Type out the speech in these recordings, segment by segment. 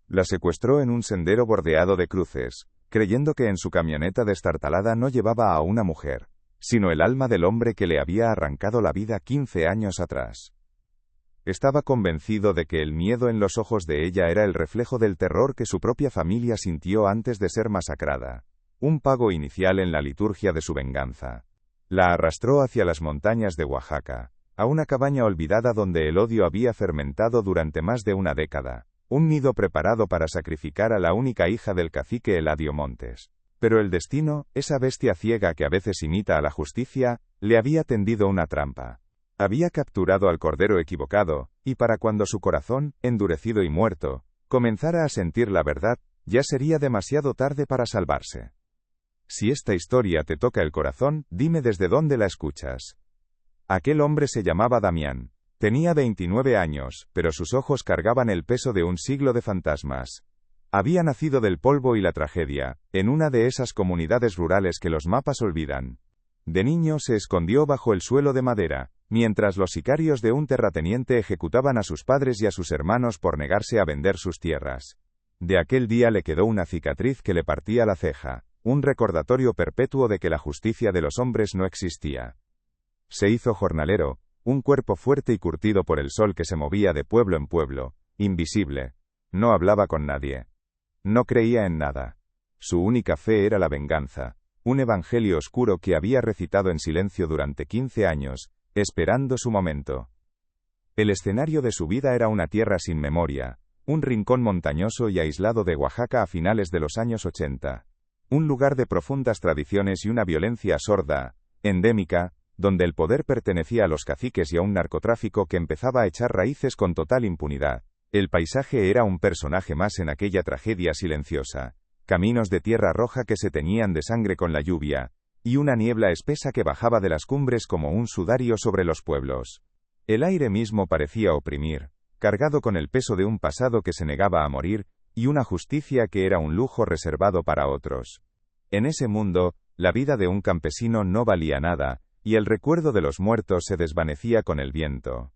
La secuestró en un sendero bordeado de cruces, creyendo que en su camioneta destartalada no llevaba a una mujer, sino el alma del hombre que le había arrancado la vida 15 años atrás. Estaba convencido de que el miedo en los ojos de ella era el reflejo del terror que su propia familia sintió antes de ser masacrada, un pago inicial en la liturgia de su venganza. La arrastró hacia las montañas de Oaxaca, a una cabaña olvidada donde el odio había fermentado durante más de una década, un nido preparado para sacrificar a la única hija del cacique Eladio Montes. Pero el destino, esa bestia ciega que a veces imita a la justicia, le había tendido una trampa. Había capturado al cordero equivocado, y para cuando su corazón, endurecido y muerto, comenzara a sentir la verdad, ya sería demasiado tarde para salvarse. Si esta historia te toca el corazón, dime desde dónde la escuchas. Aquel hombre se llamaba Damián. Tenía 29 años, pero sus ojos cargaban el peso de un siglo de fantasmas. Había nacido del polvo y la tragedia, en una de esas comunidades rurales que los mapas olvidan. De niño se escondió bajo el suelo de madera, mientras los sicarios de un terrateniente ejecutaban a sus padres y a sus hermanos por negarse a vender sus tierras. De aquel día le quedó una cicatriz que le partía la ceja, un recordatorio perpetuo de que la justicia de los hombres no existía. Se hizo jornalero, un cuerpo fuerte y curtido por el sol que se movía de pueblo en pueblo, invisible. No hablaba con nadie. No creía en nada. Su única fe era la venganza, un evangelio oscuro que había recitado en silencio durante 15 años, esperando su momento. El escenario de su vida era una tierra sin memoria, un rincón montañoso y aislado de Oaxaca a finales de los años 80. Un lugar de profundas tradiciones y una violencia sorda, endémica, donde el poder pertenecía a los caciques y a un narcotráfico que empezaba a echar raíces con total impunidad. El paisaje era un personaje más en aquella tragedia silenciosa, caminos de tierra roja que se teñían de sangre con la lluvia, y una niebla espesa que bajaba de las cumbres como un sudario sobre los pueblos. El aire mismo parecía oprimir, cargado con el peso de un pasado que se negaba a morir, y una justicia que era un lujo reservado para otros. En ese mundo, la vida de un campesino no valía nada, y el recuerdo de los muertos se desvanecía con el viento.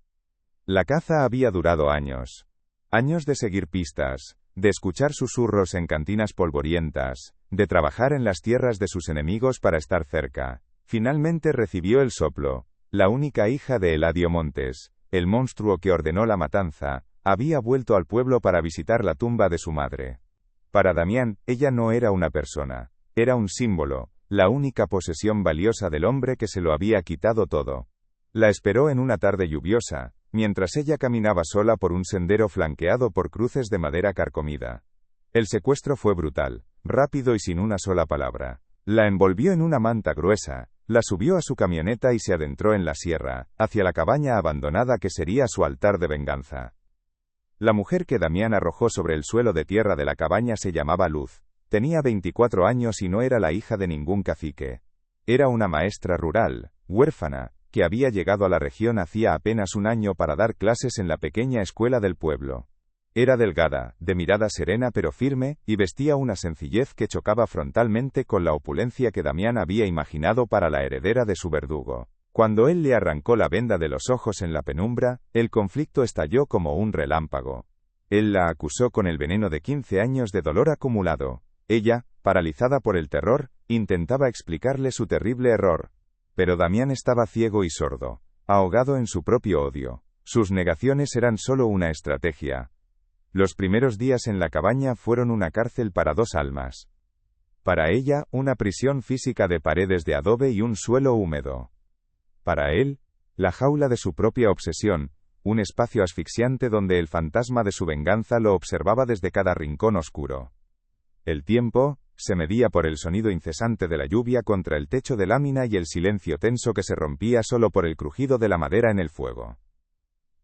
La caza había durado años. Años de seguir pistas, de escuchar susurros en cantinas polvorientas, de trabajar en las tierras de sus enemigos para estar cerca. Finalmente recibió el soplo. La única hija de Eladio Montes, el monstruo que ordenó la matanza, había vuelto al pueblo para visitar la tumba de su madre. Para Damián, ella no era una persona, era un símbolo, la única posesión valiosa del hombre que se lo había quitado todo. La esperó en una tarde lluviosa, mientras ella caminaba sola por un sendero flanqueado por cruces de madera carcomida. El secuestro fue brutal, rápido y sin una sola palabra. La envolvió en una manta gruesa, la subió a su camioneta y se adentró en la sierra, hacia la cabaña abandonada que sería su altar de venganza. La mujer que Damián arrojó sobre el suelo de tierra de la cabaña se llamaba Luz. Tenía 24 años y no era la hija de ningún cacique. Era una maestra rural, huérfana, que había llegado a la región hacía apenas un año para dar clases en la pequeña escuela del pueblo. Era delgada, de mirada serena pero firme, y vestía una sencillez que chocaba frontalmente con la opulencia que Damián había imaginado para la heredera de su verdugo. Cuando él le arrancó la venda de los ojos en la penumbra, el conflicto estalló como un relámpago. Él la acusó con el veneno de 15 años de dolor acumulado. Ella, paralizada por el terror, intentaba explicarle su terrible error. Pero Damián estaba ciego y sordo, ahogado en su propio odio. Sus negaciones eran solo una estrategia. Los primeros días en la cabaña fueron una cárcel para dos almas. Para ella, una prisión física de paredes de adobe y un suelo húmedo. Para él, la jaula de su propia obsesión, un espacio asfixiante donde el fantasma de su venganza lo observaba desde cada rincón oscuro. El tiempo se medía por el sonido incesante de la lluvia contra el techo de lámina y el silencio tenso que se rompía solo por el crujido de la madera en el fuego.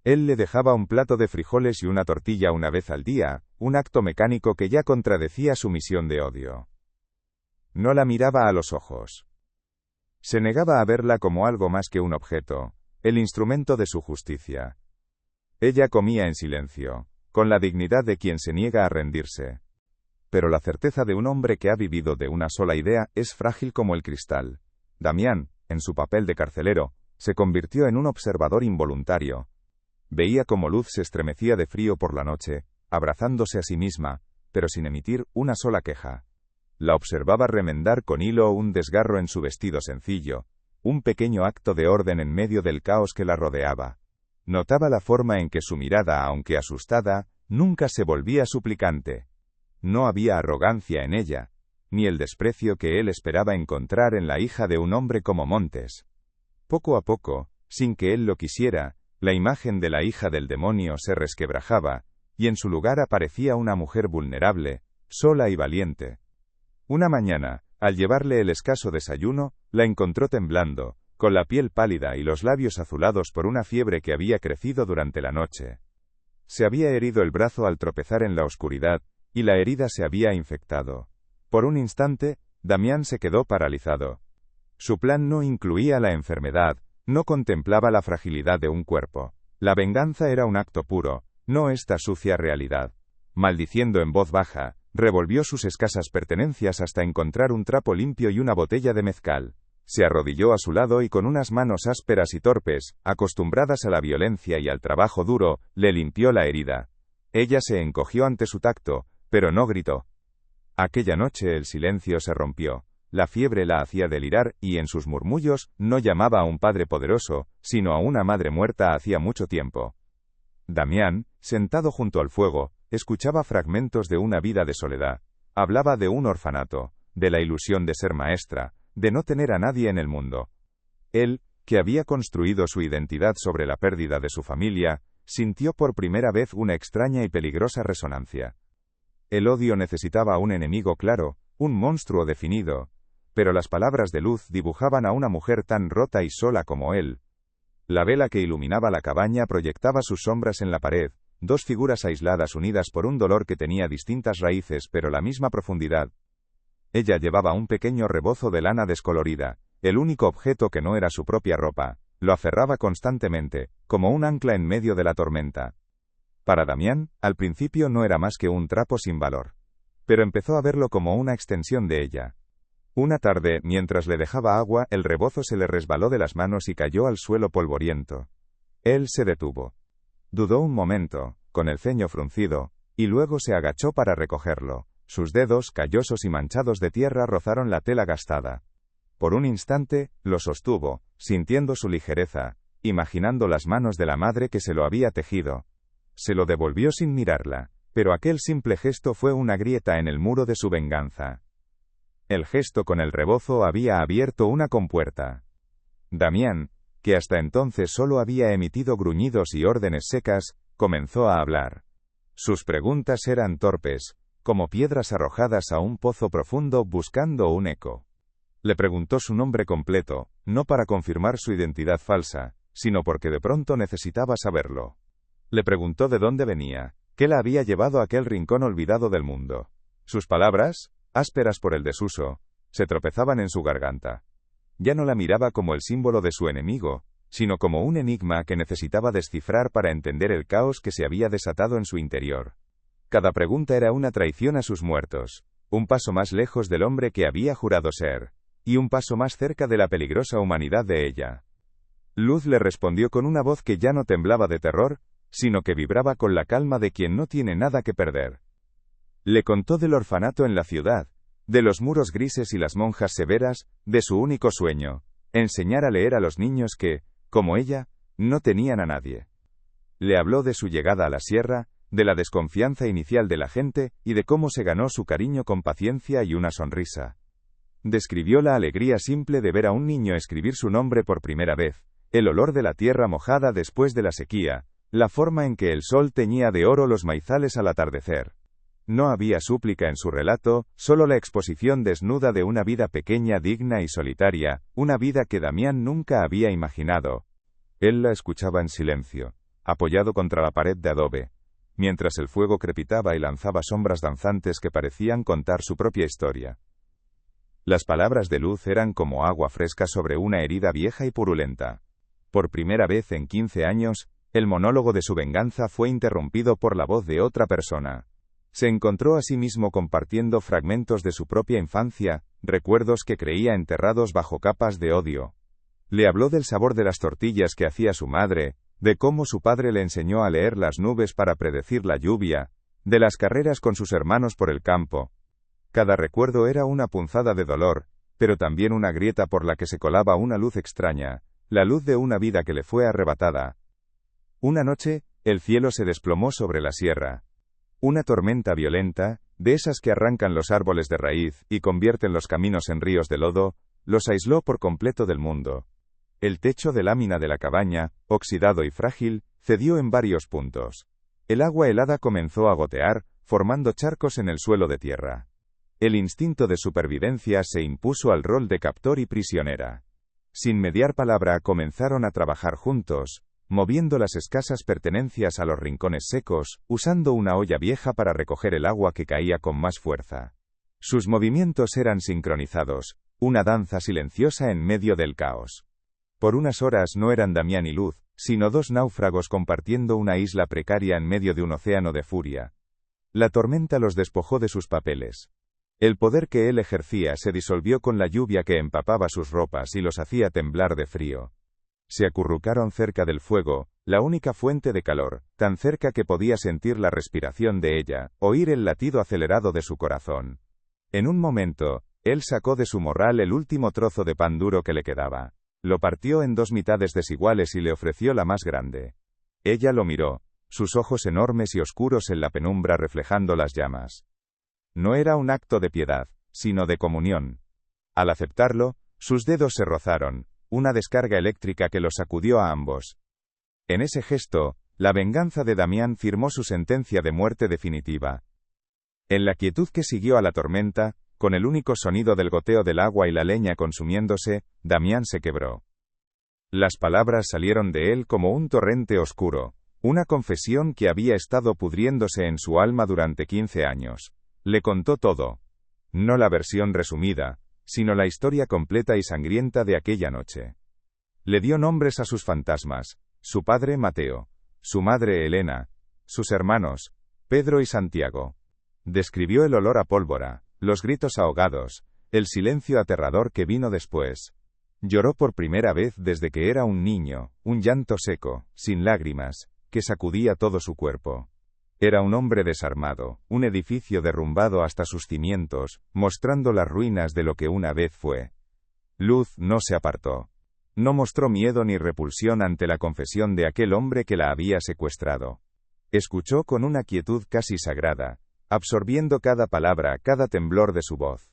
Él le dejaba un plato de frijoles y una tortilla una vez al día, un acto mecánico que ya contradecía su misión de odio. No la miraba a los ojos. Se negaba a verla como algo más que un objeto, el instrumento de su justicia. Ella comía en silencio, con la dignidad de quien se niega a rendirse. Pero la certeza de un hombre que ha vivido de una sola idea es frágil como el cristal. Damián, en su papel de carcelero, se convirtió en un observador involuntario. Veía cómo Luz se estremecía de frío por la noche, abrazándose a sí misma, pero sin emitir una sola queja. La observaba remendar con hilo un desgarro en su vestido sencillo, un pequeño acto de orden en medio del caos que la rodeaba. Notaba la forma en que su mirada, aunque asustada, nunca se volvía suplicante. No había arrogancia en ella, ni el desprecio que él esperaba encontrar en la hija de un hombre como Montes. Poco a poco, sin que él lo quisiera, la imagen de la hija del demonio se resquebrajaba, y en su lugar aparecía una mujer vulnerable, sola y valiente. Una mañana, al llevarle el escaso desayuno, la encontró temblando, con la piel pálida y los labios azulados por una fiebre que había crecido durante la noche. Se había herido el brazo al tropezar en la oscuridad, y la herida se había infectado. Por un instante, Damián se quedó paralizado. Su plan no incluía la enfermedad, no contemplaba la fragilidad de un cuerpo. La venganza era un acto puro, no esta sucia realidad. Maldiciendo en voz baja, revolvió sus escasas pertenencias hasta encontrar un trapo limpio y una botella de mezcal. Se arrodilló a su lado y con unas manos ásperas y torpes, acostumbradas a la violencia y al trabajo duro, le limpió la herida. Ella se encogió ante su tacto, pero no gritó. Aquella noche el silencio se rompió. La fiebre la hacía delirar, y en sus murmullos, no llamaba a un padre poderoso, sino a una madre muerta hacía mucho tiempo. Damián, sentado junto al fuego, escuchaba fragmentos de una vida de soledad. Hablaba de un orfanato, de la ilusión de ser maestra, de no tener a nadie en el mundo. Él, que había construido su identidad sobre la pérdida de su familia, sintió por primera vez una extraña y peligrosa resonancia. El odio necesitaba un enemigo claro, un monstruo definido, pero las palabras de luz dibujaban a una mujer tan rota y sola como él. La vela que iluminaba la cabaña proyectaba sus sombras en la pared, dos figuras aisladas unidas por un dolor que tenía distintas raíces pero la misma profundidad. Ella llevaba un pequeño rebozo de lana descolorida, el único objeto que no era su propia ropa, lo aferraba constantemente, como un ancla en medio de la tormenta. Para Damián, al principio no era más que un trapo sin valor. Pero empezó a verlo como una extensión de ella. Una tarde, mientras le dejaba agua, el rebozo se le resbaló de las manos y cayó al suelo polvoriento. Él se detuvo. Dudó un momento, con el ceño fruncido, y luego se agachó para recogerlo. Sus dedos, callosos y manchados de tierra, rozaron la tela gastada. Por un instante, lo sostuvo, sintiendo su ligereza, imaginando las manos de la madre que se lo había tejido. Se lo devolvió sin mirarla, pero aquel simple gesto fue una grieta en el muro de su venganza. El gesto con el rebozo había abierto una compuerta. Damián, que hasta entonces solo había emitido gruñidos y órdenes secas, comenzó a hablar. Sus preguntas eran torpes, como piedras arrojadas a un pozo profundo buscando un eco. Le preguntó su nombre completo, no para confirmar su identidad falsa, sino porque de pronto necesitaba saberlo. Le preguntó de dónde venía, qué la había llevado a aquel rincón olvidado del mundo. Sus palabras, ásperas por el desuso, se tropezaban en su garganta. Ya no la miraba como el símbolo de su enemigo, sino como un enigma que necesitaba descifrar para entender el caos que se había desatado en su interior. Cada pregunta era una traición a sus muertos, un paso más lejos del hombre que había jurado ser, y un paso más cerca de la peligrosa humanidad de ella. Luz le respondió con una voz que ya no temblaba de terror, sino que vibraba con la calma de quien no tiene nada que perder. Le contó del orfanato en la ciudad, de los muros grises y las monjas severas, de su único sueño, enseñar a leer a los niños que, como ella, no tenían a nadie. Le habló de su llegada a la sierra, de la desconfianza inicial de la gente, y de cómo se ganó su cariño con paciencia y una sonrisa. Describió la alegría simple de ver a un niño escribir su nombre por primera vez, el olor de la tierra mojada después de la sequía, la forma en que el sol teñía de oro los maizales al atardecer. No había súplica en su relato, solo la exposición desnuda de una vida pequeña, digna y solitaria, una vida que Damián nunca había imaginado. Él la escuchaba en silencio, apoyado contra la pared de adobe, mientras el fuego crepitaba y lanzaba sombras danzantes que parecían contar su propia historia. Las palabras de Luz eran como agua fresca sobre una herida vieja y purulenta. Por primera vez en 15 años, el monólogo de su venganza fue interrumpido por la voz de otra persona. Se encontró a sí mismo compartiendo fragmentos de su propia infancia, recuerdos que creía enterrados bajo capas de odio. Le habló del sabor de las tortillas que hacía su madre, de cómo su padre le enseñó a leer las nubes para predecir la lluvia, de las carreras con sus hermanos por el campo. Cada recuerdo era una punzada de dolor, pero también una grieta por la que se colaba una luz extraña, la luz de una vida que le fue arrebatada. Una noche, el cielo se desplomó sobre la sierra. Una tormenta violenta, de esas que arrancan los árboles de raíz y convierten los caminos en ríos de lodo, los aisló por completo del mundo. El techo de lámina de la cabaña, oxidado y frágil, cedió en varios puntos. El agua helada comenzó a gotear, formando charcos en el suelo de tierra. El instinto de supervivencia se impuso al rol de captor y prisionera. Sin mediar palabra comenzaron a trabajar juntos, moviendo las escasas pertenencias a los rincones secos, usando una olla vieja para recoger el agua que caía con más fuerza. Sus movimientos eran sincronizados, una danza silenciosa en medio del caos. Por unas horas no eran Damián y Luz, sino dos náufragos compartiendo una isla precaria en medio de un océano de furia. La tormenta los despojó de sus papeles. El poder que él ejercía se disolvió con la lluvia que empapaba sus ropas y los hacía temblar de frío. Se acurrucaron cerca del fuego, la única fuente de calor, tan cerca que podía sentir la respiración de ella, oír el latido acelerado de su corazón. En un momento, él sacó de su morral el último trozo de pan duro que le quedaba. Lo partió en dos mitades desiguales y le ofreció la más grande. Ella lo miró, sus ojos enormes y oscuros en la penumbra reflejando las llamas. No era un acto de piedad, sino de comunión. Al aceptarlo, sus dedos se rozaron, una descarga eléctrica que los sacudió a ambos. En ese gesto, la venganza de Damián firmó su sentencia de muerte definitiva. En la quietud que siguió a la tormenta, con el único sonido del goteo del agua y la leña consumiéndose, Damián se quebró. Las palabras salieron de él como un torrente oscuro, una confesión que había estado pudriéndose en su alma durante 15 años. Le contó todo. No la versión resumida, sino la historia completa y sangrienta de aquella noche. Le dio nombres a sus fantasmas, su padre Mateo, su madre Elena, sus hermanos, Pedro y Santiago. Describió el olor a pólvora, los gritos ahogados, el silencio aterrador que vino después. Lloró por primera vez desde que era un niño, un llanto seco, sin lágrimas, que sacudía todo su cuerpo. Era un hombre desarmado, un edificio derrumbado hasta sus cimientos, mostrando las ruinas de lo que una vez fue. Luz no se apartó. No mostró miedo ni repulsión ante la confesión de aquel hombre que la había secuestrado. Escuchó con una quietud casi sagrada, absorbiendo cada palabra, cada temblor de su voz.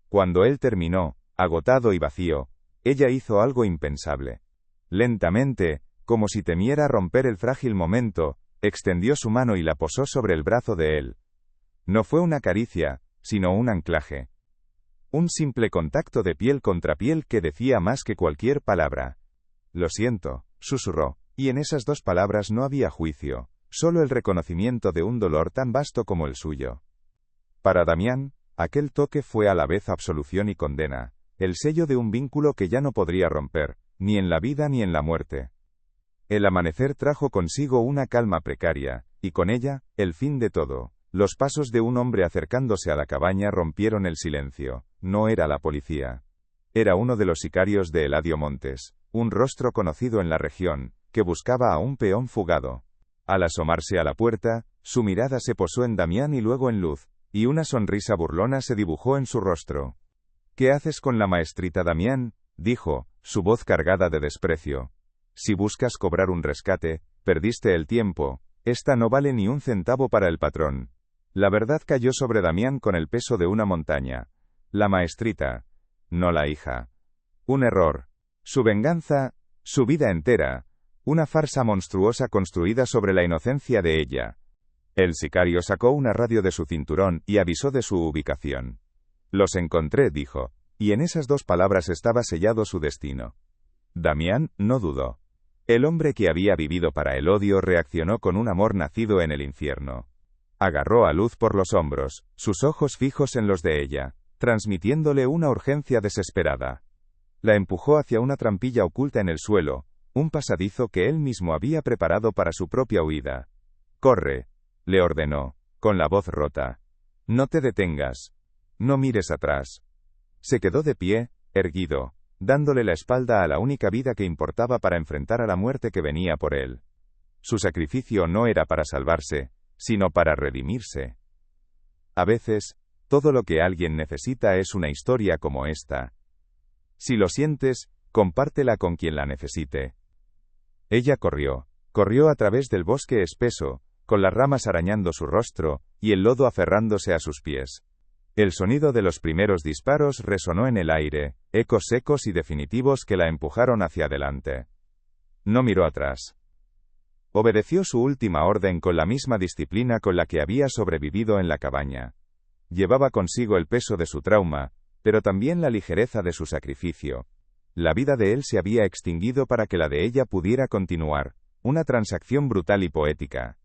Cuando él terminó, agotado y vacío, ella hizo algo impensable. Lentamente, como si temiera romper el frágil momento, extendió su mano y la posó sobre el brazo de él. No fue una caricia, sino un anclaje. Un simple contacto de piel contra piel que decía más que cualquier palabra. Lo siento, susurró, y en esas dos palabras no había juicio, solo el reconocimiento de un dolor tan vasto como el suyo. Para Damián, aquel toque fue a la vez absolución y condena, el sello de un vínculo que ya no podría romper, ni en la vida ni en la muerte. El amanecer trajo consigo una calma precaria, y con ella, el fin de todo. Los pasos de un hombre acercándose a la cabaña rompieron el silencio. No era la policía. Era uno de los sicarios de Eladio Montes, un rostro conocido en la región, que buscaba a un peón fugado. Al asomarse a la puerta, su mirada se posó en Damián y luego en Luz, y una sonrisa burlona se dibujó en su rostro. «¿Qué haces con la maestrita, Damián?», dijo, su voz cargada de desprecio. «Si buscas cobrar un rescate, perdiste el tiempo, esta no vale ni un centavo para el patrón». La verdad cayó sobre Damián con el peso de una montaña. La maestrita, no la hija. Un error. Su venganza, su vida entera, una farsa monstruosa construida sobre la inocencia de ella. El sicario sacó una radio de su cinturón y avisó de su ubicación. «Los encontré», dijo, y en esas dos palabras estaba sellado su destino. Damián no dudó. El hombre que había vivido para el odio reaccionó con un amor nacido en el infierno. Agarró a Luz por los hombros, sus ojos fijos en los de ella, transmitiéndole una urgencia desesperada. La empujó hacia una trampilla oculta en el suelo, un pasadizo que él mismo había preparado para su propia huida. «Corre», le ordenó, con la voz rota. «No te detengas. No mires atrás». Se quedó de pie, erguido, dándole la espalda a la única vida que importaba para enfrentar a la muerte que venía por él. Su sacrificio no era para salvarse, sino para redimirse. A veces, todo lo que alguien necesita es una historia como esta. Si lo sientes, compártela con quien la necesite. Ella corrió a través del bosque espeso, con las ramas arañando su rostro, y el lodo aferrándose a sus pies. El sonido de los primeros disparos resonó en el aire, ecos secos y definitivos que la empujaron hacia adelante. No miró atrás. Obedeció su última orden con la misma disciplina con la que había sobrevivido en la cabaña. Llevaba consigo el peso de su trauma, pero también la ligereza de su sacrificio. La vida de él se había extinguido para que la de ella pudiera continuar, una transacción brutal y poética.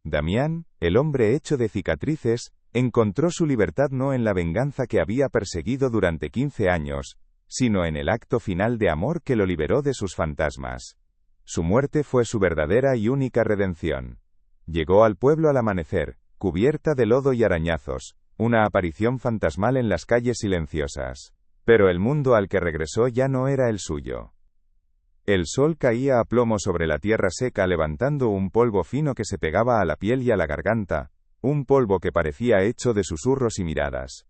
Damián, el hombre hecho de cicatrices, encontró su libertad no en la venganza que había perseguido durante 15 años, sino en el acto final de amor que lo liberó de sus fantasmas. Su muerte fue su verdadera y única redención. Llegó al pueblo al amanecer, cubierta de lodo y arañazos, una aparición fantasmal en las calles silenciosas. Pero el mundo al que regresó ya no era el suyo. El sol caía a plomo sobre la tierra seca levantando un polvo fino que se pegaba a la piel y a la garganta, un polvo que parecía hecho de susurros y miradas.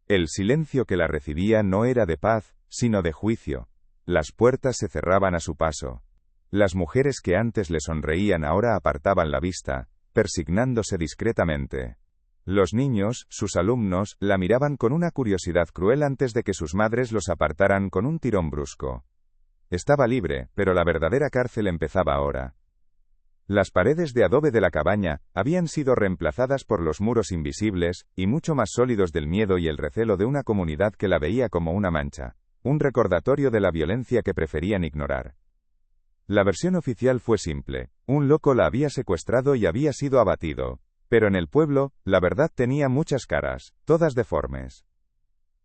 El silencio que la recibía no era de paz, sino de juicio. Las puertas se cerraban a su paso. Las mujeres que antes le sonreían ahora apartaban la vista, persignándose discretamente. Los niños, sus alumnos, la miraban con una curiosidad cruel antes de que sus madres los apartaran con un tirón brusco. Estaba libre, pero la verdadera cárcel empezaba ahora. Las paredes de adobe de la cabaña habían sido reemplazadas por los muros invisibles, y mucho más sólidos del miedo y el recelo de una comunidad que la veía como una mancha, un recordatorio de la violencia que preferían ignorar. La versión oficial fue simple: un loco la había secuestrado y había sido abatido. Pero en el pueblo, la verdad tenía muchas caras, todas deformes.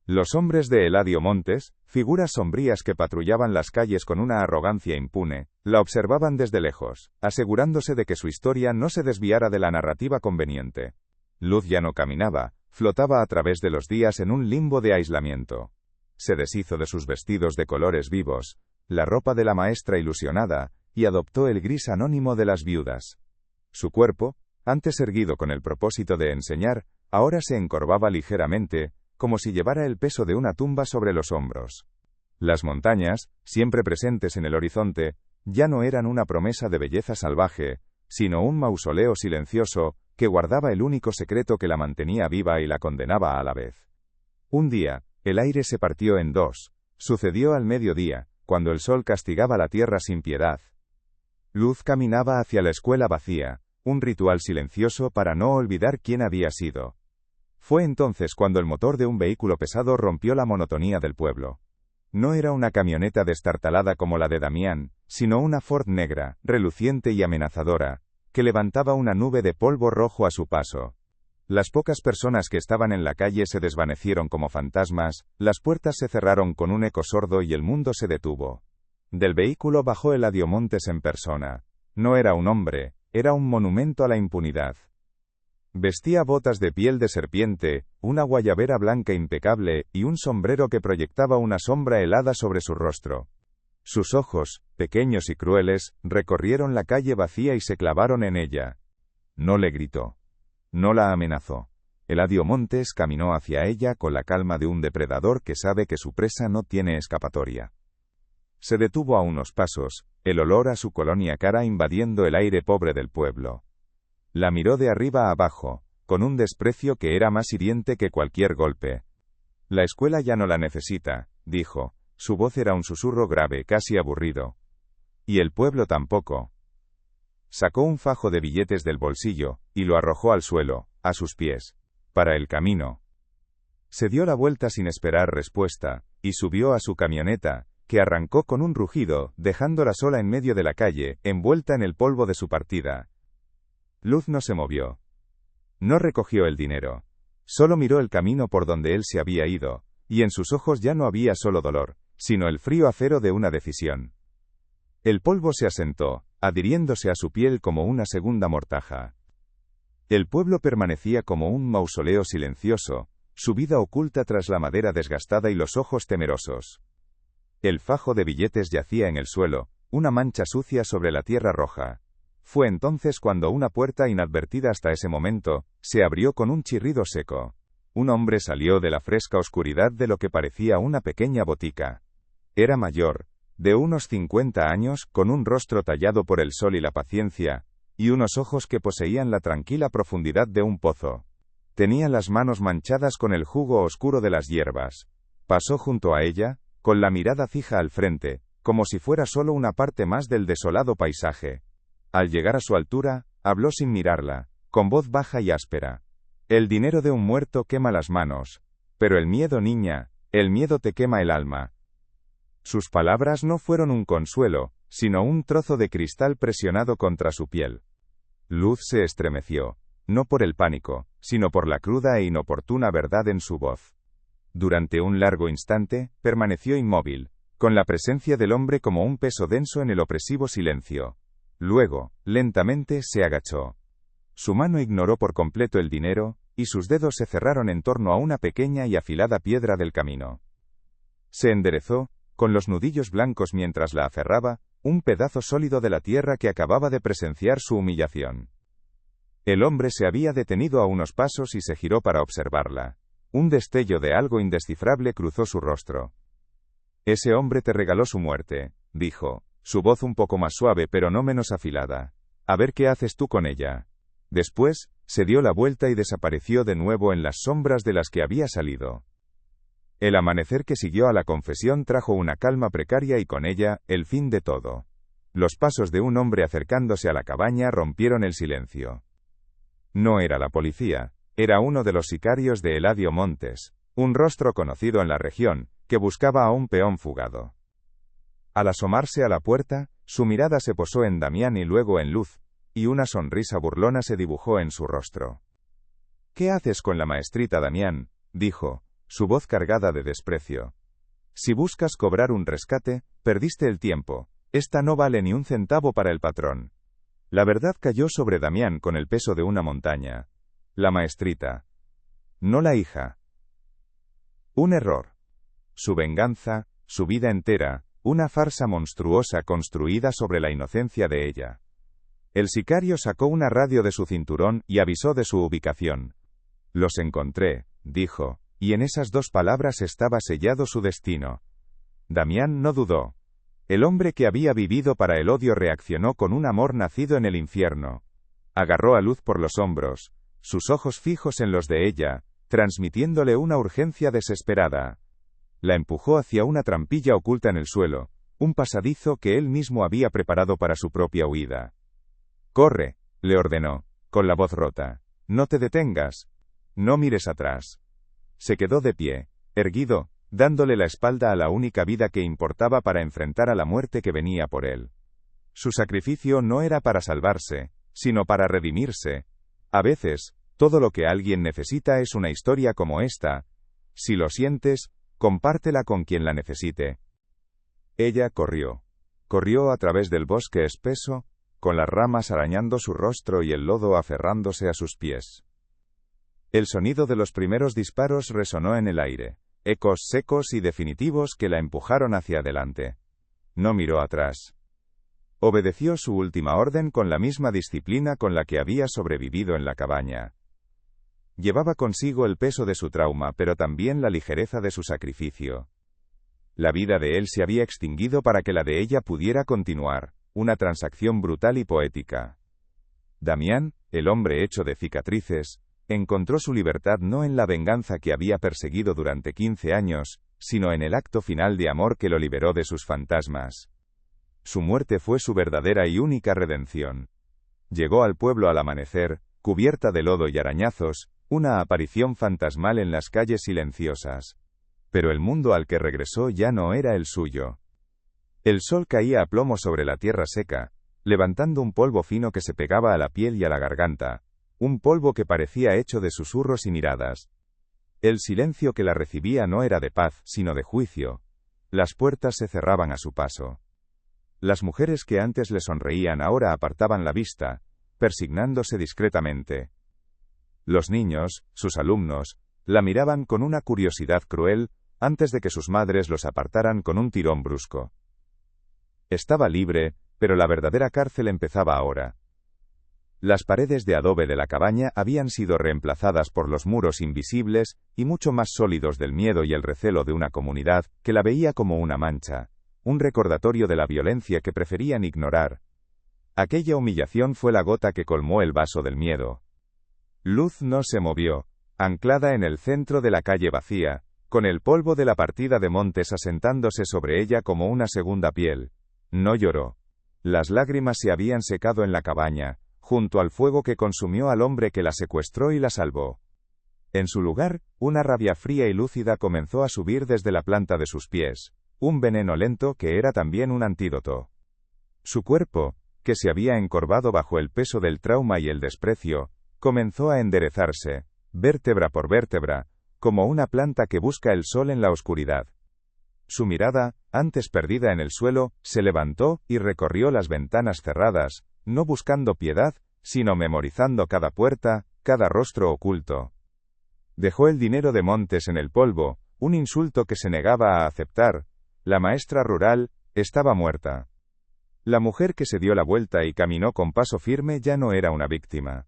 Los hombres de Eladio Montes, figuras sombrías que patrullaban las calles con una arrogancia impune, la observaban desde lejos, asegurándose de que su historia no se desviara de la narrativa conveniente. Luz ya no caminaba, flotaba a través de los días en un limbo de aislamiento. Se deshizo de sus vestidos de colores vivos, la ropa de la maestra ilusionada, y adoptó el gris anónimo de las viudas. Su cuerpo, antes erguido con el propósito de enseñar, ahora se encorvaba ligeramente, como si llevara el peso de una tumba sobre los hombros. Las montañas, siempre presentes en el horizonte, ya no eran una promesa de belleza salvaje, sino un mausoleo silencioso, que guardaba el único secreto que la mantenía viva y la condenaba a la vez. Un día, el aire se partió en dos. Sucedió al mediodía, cuando el sol castigaba la tierra sin piedad. Luz caminaba hacia la escuela vacía, un ritual silencioso para no olvidar quién había sido. Fue entonces cuando el motor de un vehículo pesado rompió la monotonía del pueblo. No era una camioneta destartalada como la de Damián, sino una Ford negra, reluciente y amenazadora, que levantaba una nube de polvo rojo a su paso. Las pocas personas que estaban en la calle se desvanecieron como fantasmas, las puertas se cerraron con un eco sordo y el mundo se detuvo. Del vehículo bajó Eladio Montes en persona. No era un hombre, era un monumento a la impunidad. Vestía botas de piel de serpiente, una guayabera blanca impecable, y un sombrero que proyectaba una sombra helada sobre su rostro. Sus ojos, pequeños y crueles, recorrieron la calle vacía y se clavaron en ella. No le gritó. No la amenazó. Eladio Montes caminó hacia ella con la calma de un depredador que sabe que su presa no tiene escapatoria. Se detuvo a unos pasos, el olor a su colonia cara invadiendo el aire pobre del pueblo. La miró de arriba a abajo, con un desprecio que era más hiriente que cualquier golpe. La escuela ya no la necesita, dijo. Su voz era un susurro grave, casi aburrido. Y el pueblo tampoco. Sacó un fajo de billetes del bolsillo, y lo arrojó al suelo, a sus pies. Para el camino. Se dio la vuelta sin esperar respuesta, y subió a su camioneta, que arrancó con un rugido, dejándola sola en medio de la calle, envuelta en el polvo de su partida. Luz no se movió. No recogió el dinero. Solo miró el camino por donde él se había ido, y en sus ojos ya no había solo dolor, sino el frío acero de una decisión. El polvo se asentó, adhiriéndose a su piel como una segunda mortaja. El pueblo permanecía como un mausoleo silencioso, su vida oculta tras la madera desgastada y los ojos temerosos. El fajo de billetes yacía en el suelo, una mancha sucia sobre la tierra roja. Fue entonces cuando una puerta inadvertida hasta ese momento, se abrió con un chirrido seco. Un hombre salió de la fresca oscuridad de lo que parecía una pequeña botica. Era mayor, de unos 50 años, con un rostro tallado por el sol y la paciencia, y unos ojos que poseían la tranquila profundidad de un pozo. Tenía las manos manchadas con el jugo oscuro de las hierbas. Pasó junto a ella, con la mirada fija al frente, como si fuera solo una parte más del desolado paisaje. Al llegar a su altura, habló sin mirarla, con voz baja y áspera. El dinero de un muerto quema las manos. Pero el miedo, niña, el miedo te quema el alma. Sus palabras no fueron un consuelo, sino un trozo de cristal presionado contra su piel. Luz se estremeció, no por el pánico, sino por la cruda e inoportuna verdad en su voz. Durante un largo instante, permaneció inmóvil, con la presencia del hombre como un peso denso en el opresivo silencio. Luego, lentamente, se agachó. Su mano ignoró por completo el dinero, y sus dedos se cerraron en torno a una pequeña y afilada piedra del camino. Se enderezó, con los nudillos blancos mientras la aferraba, un pedazo sólido de la tierra que acababa de presenciar su humillación. El hombre se había detenido a unos pasos y se giró para observarla. Un destello de algo indescifrable cruzó su rostro. Ese hombre te regaló su muerte, dijo, su voz un poco más suave pero no menos afilada. A ver qué haces tú con ella. Después, se dio la vuelta y desapareció de nuevo en las sombras de las que había salido. El amanecer que siguió a la confesión trajo una calma precaria y con ella, el fin de todo. Los pasos de un hombre acercándose a la cabaña rompieron el silencio. No era la policía, era uno de los sicarios de Eladio Montes, un rostro conocido en la región, que buscaba a un peón fugado. Al asomarse a la puerta, su mirada se posó en Damián y luego en Luz, y una sonrisa burlona se dibujó en su rostro. «¿Qué haces con la maestrita, Damián?», dijo, su voz cargada de desprecio. «Si buscas cobrar un rescate, perdiste el tiempo, esta no vale ni un centavo para el patrón». La verdad cayó sobre Damián con el peso de una montaña. La maestrita. No la hija. Un error. Su venganza, su vida entera, una farsa monstruosa construida sobre la inocencia de ella. El sicario sacó una radio de su cinturón y avisó de su ubicación. «Los encontré», dijo, y en esas dos palabras estaba sellado su destino. Damián no dudó. El hombre que había vivido para el odio reaccionó con un amor nacido en el infierno. Agarró a Luz por los hombros, sus ojos fijos en los de ella, transmitiéndole una urgencia desesperada. La empujó hacia una trampilla oculta en el suelo, un pasadizo que él mismo había preparado para su propia huida. «Corre», le ordenó, con la voz rota. «No te detengas. No mires atrás». Se quedó de pie, erguido, dándole la espalda a la única vida que importaba para enfrentar a la muerte que venía por él. Su sacrificio no era para salvarse, sino para redimirse. A veces, todo lo que alguien necesita es una historia como esta. Si lo sientes, compártela con quien la necesite. Ella corrió. Corrió a través del bosque espeso, con las ramas arañando su rostro y el lodo aferrándose a sus pies. El sonido de los primeros disparos resonó en el aire, ecos secos y definitivos que la empujaron hacia adelante. No miró atrás. Obedeció su última orden con la misma disciplina con la que había sobrevivido en la cabaña. Llevaba consigo el peso de su trauma, pero también la ligereza de su sacrificio. La vida de él se había extinguido para que la de ella pudiera continuar, una transacción brutal y poética. Damián, el hombre hecho de cicatrices, encontró su libertad no en la venganza que había perseguido durante 15 años, sino en el acto final de amor que lo liberó de sus fantasmas. Su muerte fue su verdadera y única redención. Llegó al pueblo al amanecer, cubierta de lodo y arañazos, una aparición fantasmal en las calles silenciosas. Pero el mundo al que regresó ya no era el suyo. El sol caía a plomo sobre la tierra seca, levantando un polvo fino que se pegaba a la piel y a la garganta, un polvo que parecía hecho de susurros y miradas. El silencio que la recibía no era de paz, sino de juicio. Las puertas se cerraban a su paso. Las mujeres que antes le sonreían ahora apartaban la vista, persignándose discretamente. Los niños, sus alumnos, la miraban con una curiosidad cruel, antes de que sus madres los apartaran con un tirón brusco. Estaba libre, pero la verdadera cárcel empezaba ahora. Las paredes de adobe de la cabaña habían sido reemplazadas por los muros invisibles y mucho más sólidos del miedo y el recelo de una comunidad que la veía como una mancha, un recordatorio de la violencia que preferían ignorar. Aquella humillación fue la gota que colmó el vaso del miedo. Luz no se movió, anclada en el centro de la calle vacía, con el polvo de la partida de Montes asentándose sobre ella como una segunda piel. No lloró. Las lágrimas se habían secado en la cabaña, junto al fuego que consumió al hombre que la secuestró y la salvó. En su lugar, una rabia fría y lúcida comenzó a subir desde la planta de sus pies, un veneno lento que era también un antídoto. Su cuerpo, que se había encorvado bajo el peso del trauma y el desprecio, comenzó a enderezarse, vértebra por vértebra, como una planta que busca el sol en la oscuridad. Su mirada, antes perdida en el suelo, se levantó y recorrió las ventanas cerradas, no buscando piedad, sino memorizando cada puerta, cada rostro oculto. Dejó el dinero de Montes en el polvo, un insulto que se negaba a aceptar. La maestra rural estaba muerta. La mujer que se dio la vuelta y caminó con paso firme ya no era una víctima.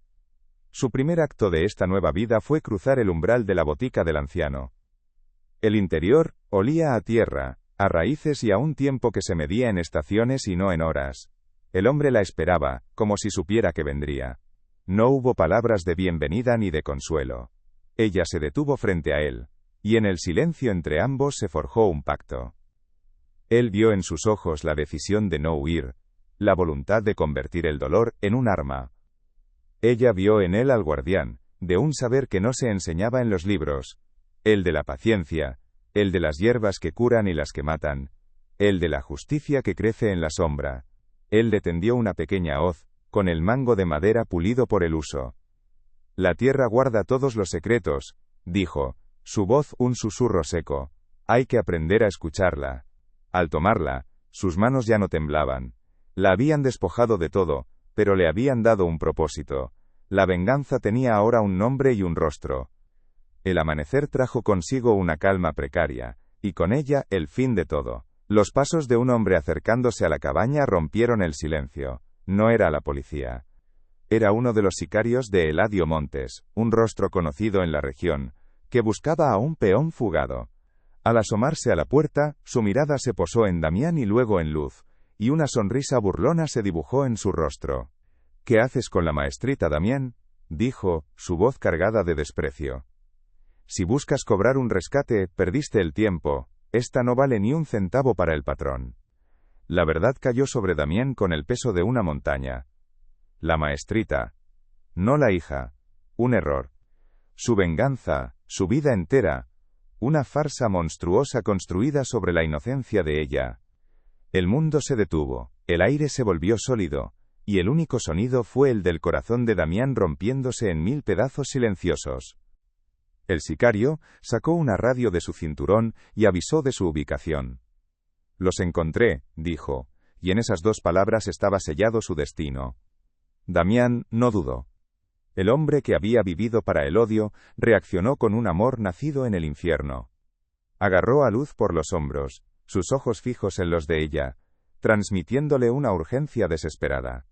Su primer acto de esta nueva vida fue cruzar el umbral de la botica del anciano. El interior olía a tierra, a raíces y a un tiempo que se medía en estaciones y no en horas. El hombre la esperaba, como si supiera que vendría. No hubo palabras de bienvenida ni de consuelo. Ella se detuvo frente a él, y en el silencio entre ambos se forjó un pacto. Él vio en sus ojos la decisión de no huir, la voluntad de convertir el dolor en un arma. Ella vio en él al guardián, de un saber que no se enseñaba en los libros, el de la paciencia, el de las hierbas que curan y las que matan, el de la justicia que crece en la sombra. Él le tendió una pequeña hoz, con el mango de madera pulido por el uso. La tierra guarda todos los secretos, dijo, su voz un susurro seco. Hay que aprender a escucharla. Al tomarla, sus manos ya no temblaban. La habían despojado de todo, pero le habían dado un propósito. La venganza tenía ahora un nombre y un rostro. El amanecer trajo consigo una calma precaria, y con ella el fin de todo. Los pasos de un hombre acercándose a la cabaña rompieron el silencio. No era la policía. Era uno de los sicarios de Eladio Montes, un rostro conocido en la región, que buscaba a un peón fugado. Al asomarse a la puerta, su mirada se posó en Damián y luego en Luz, y una sonrisa burlona se dibujó en su rostro. ¿Qué haces con la maestrita, Damián?, dijo, su voz cargada de desprecio. Si buscas cobrar un rescate, perdiste el tiempo. Esta no vale ni un centavo para el patrón. La verdad cayó sobre Damián con el peso de una montaña. La maestrita. No la hija. Un error. Su venganza, su vida entera. Una farsa monstruosa construida sobre la inocencia de ella. El mundo se detuvo, el aire se volvió sólido, y el único sonido fue el del corazón de Damián rompiéndose en 1000 pedazos silenciosos. El sicario sacó una radio de su cinturón y avisó de su ubicación. Los encontré, dijo, y en esas 2 palabras estaba sellado su destino. Damián no dudó. El hombre que había vivido para el odio reaccionó con un amor nacido en el infierno. Agarró a Luz por los hombros, sus ojos fijos en los de ella, transmitiéndole una urgencia desesperada.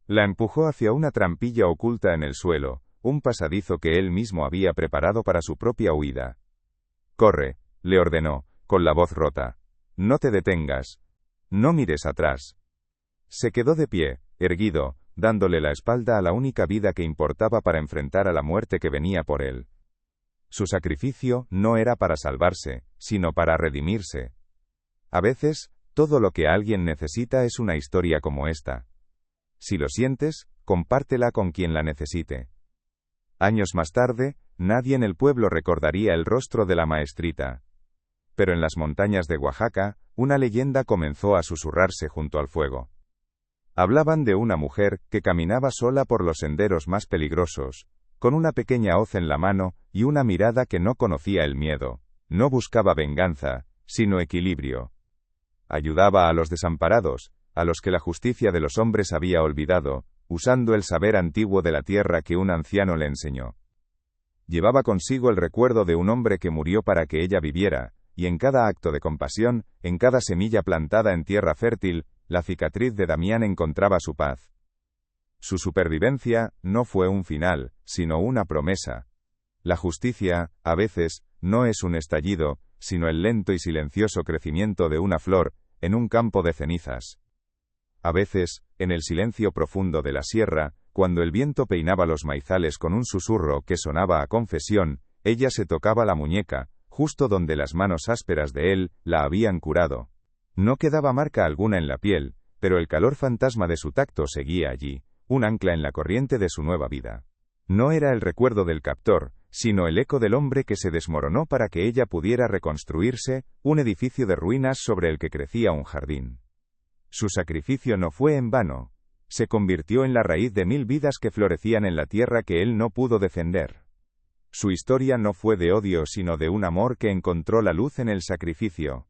La empujó hacia una trampilla oculta en el suelo, un pasadizo que él mismo había preparado para su propia huida. «Corre», le ordenó, con la voz rota. «No te detengas. No mires atrás». Se quedó de pie, erguido, dándole la espalda a la única vida que importaba para enfrentar a la muerte que venía por él. Su sacrificio no era para salvarse, sino para redimirse. A veces, todo lo que alguien necesita es una historia como esta. Si lo sientes, compártela con quien la necesite. Años más tarde, nadie en el pueblo recordaría el rostro de la maestrita. Pero en las montañas de Oaxaca, una leyenda comenzó a susurrarse junto al fuego. Hablaban de una mujer que caminaba sola por los senderos más peligrosos, con una pequeña hoz en la mano y una mirada que no conocía el miedo. No buscaba venganza, sino equilibrio. Ayudaba a los desamparados, a los que la justicia de los hombres había olvidado, usando el saber antiguo de la tierra que un anciano le enseñó. Llevaba consigo el recuerdo de un hombre que murió para que ella viviera, y en cada acto de compasión, en cada semilla plantada en tierra fértil, la cicatriz de Damián encontraba su paz. Su supervivencia no fue un final, sino una promesa. La justicia, a veces, no es un estallido, sino el lento y silencioso crecimiento de una flor, en un campo de cenizas. A veces, en el silencio profundo de la sierra, cuando el viento peinaba los maizales con un susurro que sonaba a confesión, ella se tocaba la muñeca, justo donde las manos ásperas de él la habían curado. No quedaba marca alguna en la piel, pero el calor fantasma de su tacto seguía allí, un ancla en la corriente de su nueva vida. No era el recuerdo del captor, sino el eco del hombre que se desmoronó para que ella pudiera reconstruirse, un edificio de ruinas sobre el que crecía un jardín. Su sacrificio no fue en vano. Se convirtió en la raíz de 1000 vidas que florecían en la tierra que él no pudo defender. Su historia no fue de odio sino de un amor que encontró la luz en el sacrificio.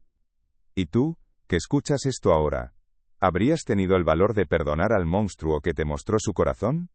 ¿Y tú, que escuchas esto ahora, habrías tenido el valor de perdonar al monstruo que te mostró su corazón?